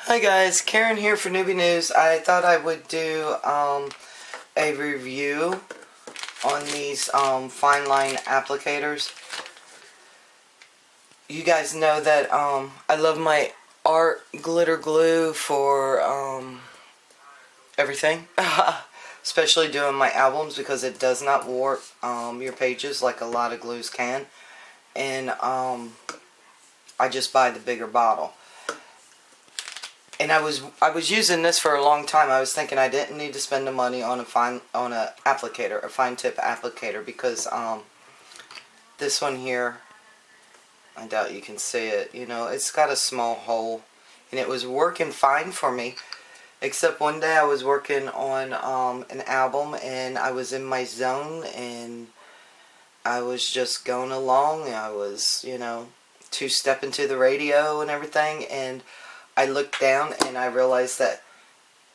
Hi guys, Karen here for Newbie News. I thought I would do a review on these Fineline applicators. You guys know that I love my art glitter glue for everything, especially doing my albums because it does not warp your pages like a lot of glues can. And I just buy the bigger bottle. And I was using this for a long time. I was thinking I didn't need to spend the money on a applicator, a fine tip applicator, because this one here, I doubt you can see it. You know, it's got a small hole, and it was working fine for me. Except one day I was working on an album, and I was in my zone, and I was just going along. I was, you know, two-stepping to the radio and everything, and I looked down and I realized that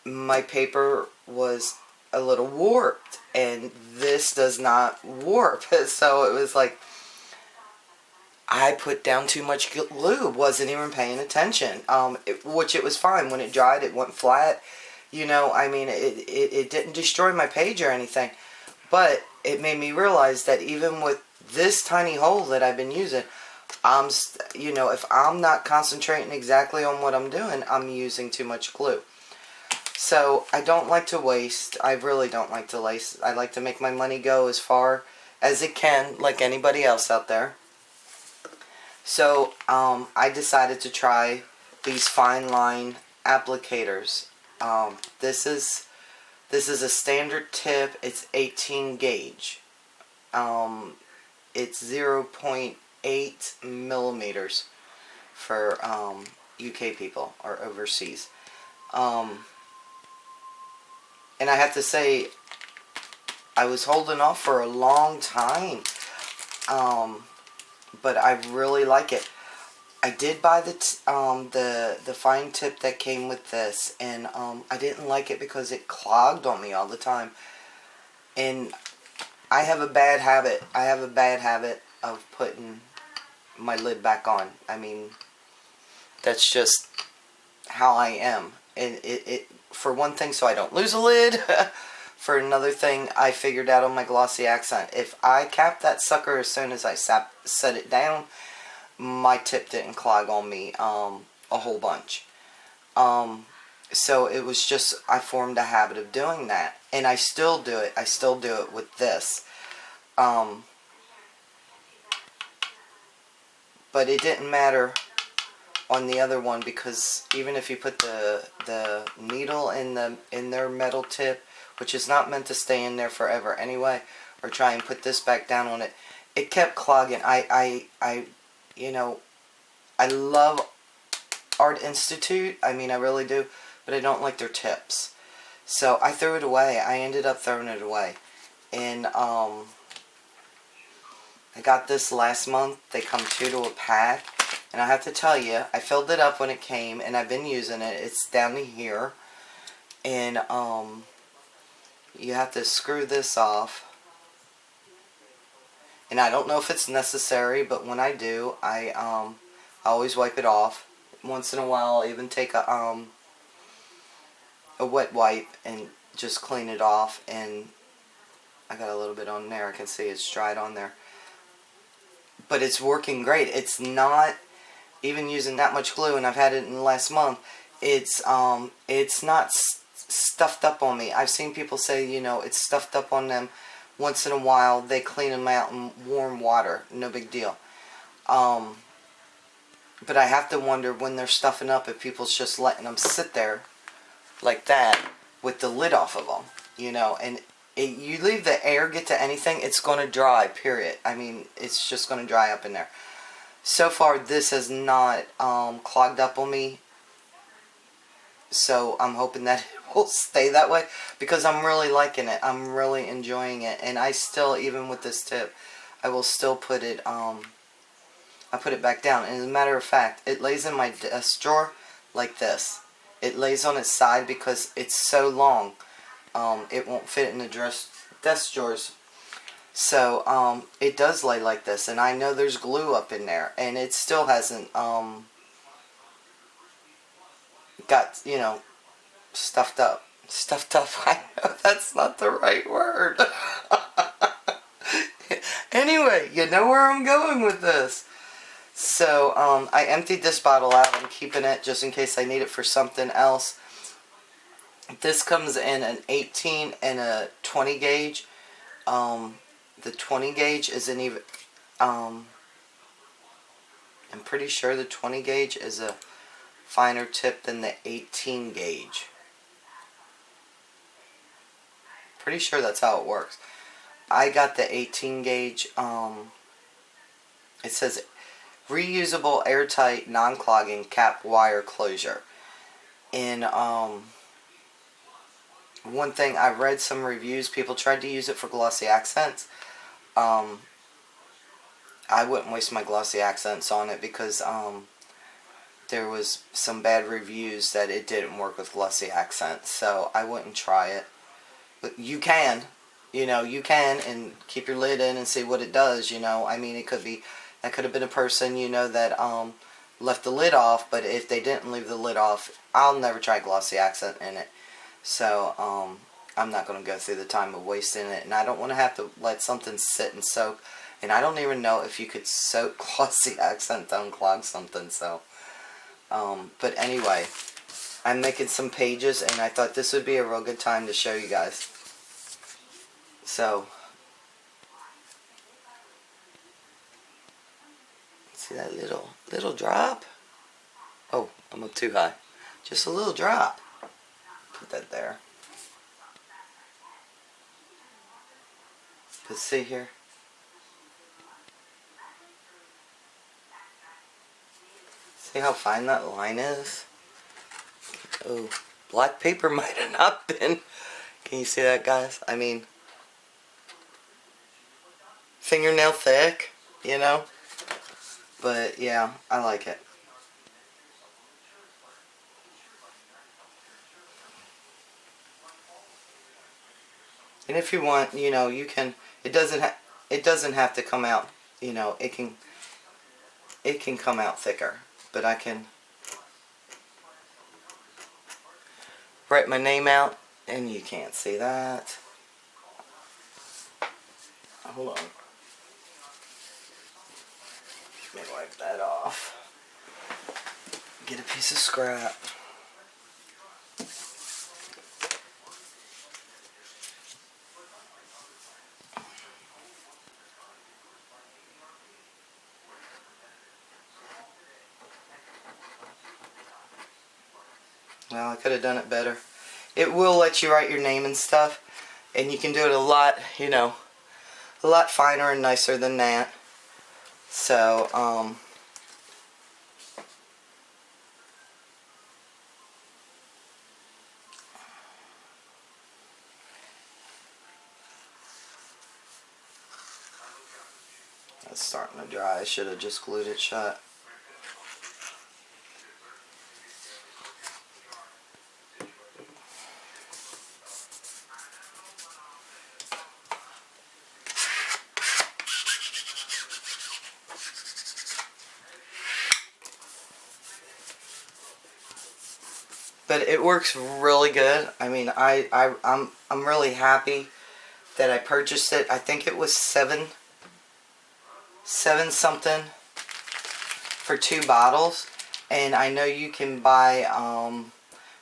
my paper was a little warped, and this does not warp. So it was like I put down too much glue, wasn't even paying attention, which it was fine. When it dried, it went flat. You know, I mean, it didn't destroy my page or anything, but it made me realize that even with this tiny hole that I've been using, you know, if I'm not concentrating exactly on what I'm doing, I'm using too much glue. So I don't like to waste. I really don't like to waste. I like to make my money go as far as it can, like anybody else out there. So I decided to try these Fineline applicators. This is a standard tip. It's 18 gauge. It's 0.8 millimeters for UK people or overseas. And I have to say, I was holding off for a long time, but I really like it. I did buy the fine tip that came with this, and I didn't like it because it clogged on me all the time. And I have a bad habit. Of putting my lid back on. I mean, that's just how I am. And it for one thing, so I don't lose a lid. For another thing, I figured out on my glossy accent, if I cap that sucker as soon as I set it down, my tip didn't clog on me a whole bunch. So it was just, I formed a habit of doing that, and I still do it. I still do it with this. But it didn't matter on the other one, because even if you put the needle in their metal tip, which is not meant to stay in there forever anyway, or try and put this back down on it, it kept clogging. You know, I love Art Institute. I mean, I really do, but I don't like their tips. So I threw it away. I ended up throwing it away, and I got this last month. They come 2 to a pack. And I have to tell you, I filled it up when it came, and I've been using it. It's down to here. And you have to screw this off. And I don't know if it's necessary, but when I do, I always wipe it off. Once in a while, I'll even take a wet wipe and just clean it off. And I got a little bit on there. I can see it's dried on there. But it's working great. It's not even using that much glue, and I've had it in the last month. It's not stuffed up on me. I've seen people say, you know, it's stuffed up on them. Once in a while, they clean them out in warm water. No big deal. But I have to wonder when they're stuffing up if people's just letting them sit there like that with the lid off of them. You know, and you leave the air get to anything, it's going to dry, period. I mean, it's just going to dry up in there. So far, this has not clogged up on me. So I'm hoping that it will stay that way, because I'm really liking it. I'm really enjoying it. And I still, even with this tip, I will still put it, I put it back down. And as a matter of fact, it lays in my desk drawer like this. It lays on its side because it's so long. It won't fit in the desk drawers. So, it does lay like this, and I know there's glue up in there, and it still hasn't, got, you know, stuffed up. Stuffed up, I know that's not the right word. Anyway, you know where I'm going with this. So, I emptied this bottle out. I'm keeping it just in case I need it for something else. This comes in an 18 and a 20 gauge. The 20 gauge isn't even, I'm pretty sure the 20 gauge is a finer tip than the 18 gauge. Pretty sure that's how it works. I got the 18 gauge, it says reusable airtight non-clogging cap wire closure. And one thing, I read some reviews, people tried to use it for glossy accents. I wouldn't waste my glossy accents on it because there was some bad reviews that it didn't work with glossy accents, so I wouldn't try it. But you can, you know, you can, and keep your lid in and see what it does, you know. I mean, it could be, that could have been a person, you know, that left the lid off, but if they didn't leave the lid off, I'll never try glossy accent in it. So, I'm not going to go through the time of wasting it, and I don't want to have to let something sit and soak, and I don't even know if you could soak glossy accent to unclog something, so, but anyway, I'm making some pages, and I thought this would be a real good time to show you guys. So, see that little drop? Oh, I'm up too high. Just a little drop. Put that there. But see here? See how fine that line is? Oh, black paper might have not been. Can you see that, guys? I mean, fingernail thick, you know? But yeah, I like it. And if you want, you know, you can. It doesn't have to come out. You know, it can come out thicker. But I can write my name out, and you can't see that. Hold on. Let me wipe that off. Get a piece of scrap. Well, I could have done it better. It will let you write your name and stuff, and you can do it a lot, you know, a lot finer and nicer than that. So, it's starting to dry. I should have just glued it shut. But it works really good. I mean, I'm really happy that I purchased it. I think it was seven something for 2 bottles, and I know you can buy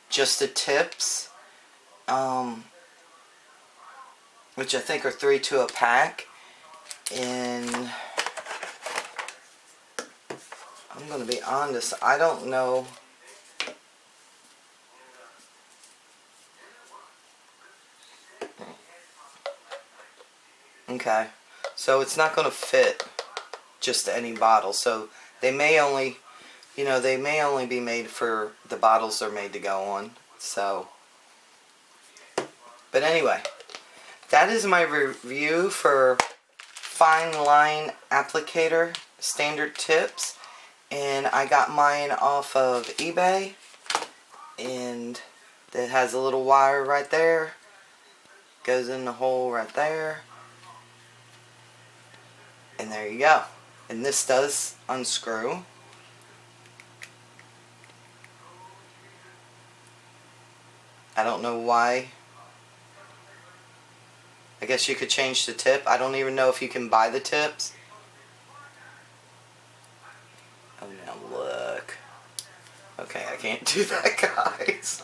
just the tips, which I think are 3 to a pack, and I'm gonna be honest, I don't know. Okay, so it's not going to fit just any bottle. So they may only, you know, they may only be made for the bottles they're made to go on. So, but anyway, that is my review for Fineline Applicator standard tips. And I got mine off of eBay. And it has a little wire right there. Goes in the hole right there. And there you go. And this does unscrew. I don't know why. I guess you could change the tip. I don't even know if you can buy the tips. Oh, now look. Okay, I can't do that, guys.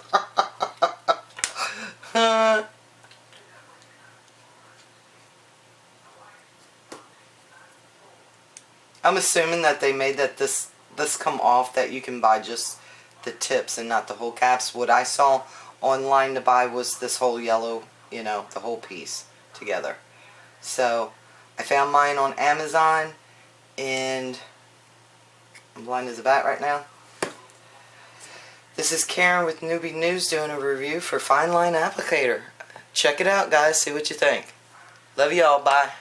I'm assuming that they made that this come off, that you can buy just the tips and not the whole caps. What I saw online to buy was this whole yellow, you know, the whole piece together. So I found mine on Amazon, and I'm blind as a bat right now. This is Karen with Newbie News doing a review for Fineline Applicator. Check it out, guys. See what you think. Love y'all. Bye.